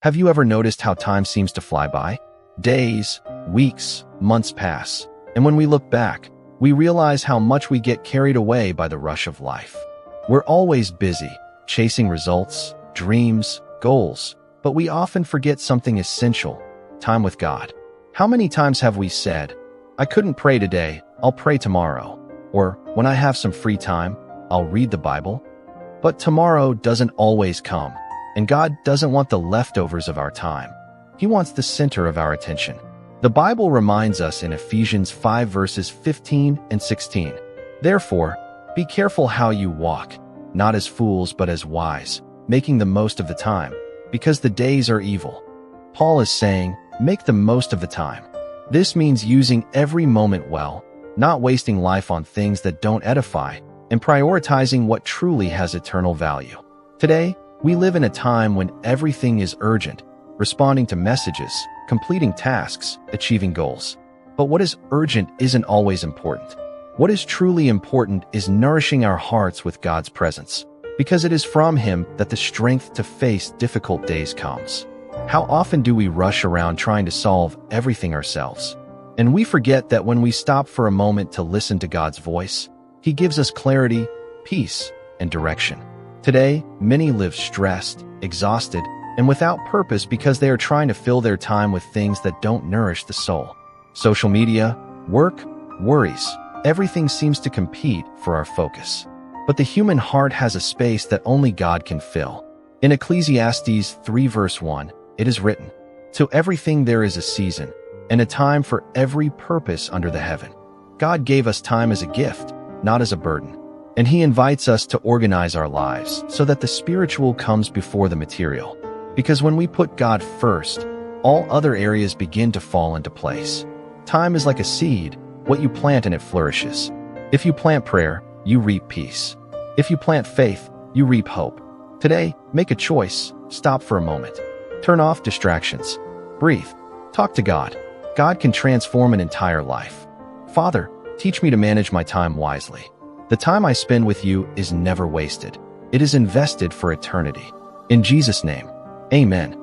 Have you ever noticed how time seems to fly by? Days, weeks, months pass, and when we look back, we realize how much we get carried away by the rush of life. We're always busy, chasing results, dreams, goals, but we often forget something essential: time with God. How many times have we said, "I couldn't pray today, I'll pray tomorrow," or "When I have some free time, I'll read the Bible"? But tomorrow doesn't always come, and God doesn't want the leftovers of our time. He wants the center of our attention. The Bible reminds us in Ephesians 5 verses 15 and 16, "Therefore, be careful how you walk, not as fools but as wise, making the most of the time, because the days are evil." Paul is saying, make the most of the time. This means using every moment well, not wasting life on things that don't edify, and prioritizing what truly has eternal value. Today, we live in a time when everything is urgent: responding to messages, completing tasks, achieving goals. But what is urgent isn't always important. What is truly important is nourishing our hearts with God's presence, because it is from Him that the strength to face difficult days comes. How often do we rush around trying to solve everything ourselves? And we forget that when we stop for a moment to listen to God's voice, He gives us clarity, peace, and direction. Today, many live stressed, exhausted, and without purpose because they are trying to fill their time with things that don't nourish the soul. Social media, work, worries, everything seems to compete for our focus. But the human heart has a space that only God can fill. In Ecclesiastes 3 verse 1, it is written, "To everything there is a season, and a time for every purpose under the heaven." God gave us time as a gift, not as a burden. And He invites us to organize our lives so that the spiritual comes before the material. Because when we put God first, all other areas begin to fall into place. Time is like a seed. What you plant and it flourishes. If you plant prayer, you reap peace. If you plant faith, you reap hope. Today, make a choice. Stop for a moment. Turn off distractions. Breathe. Talk to God. God can transform an entire life. Father, teach me to manage my time wisely. The time I spend with you is never wasted. It is invested for eternity. In Jesus' name, amen.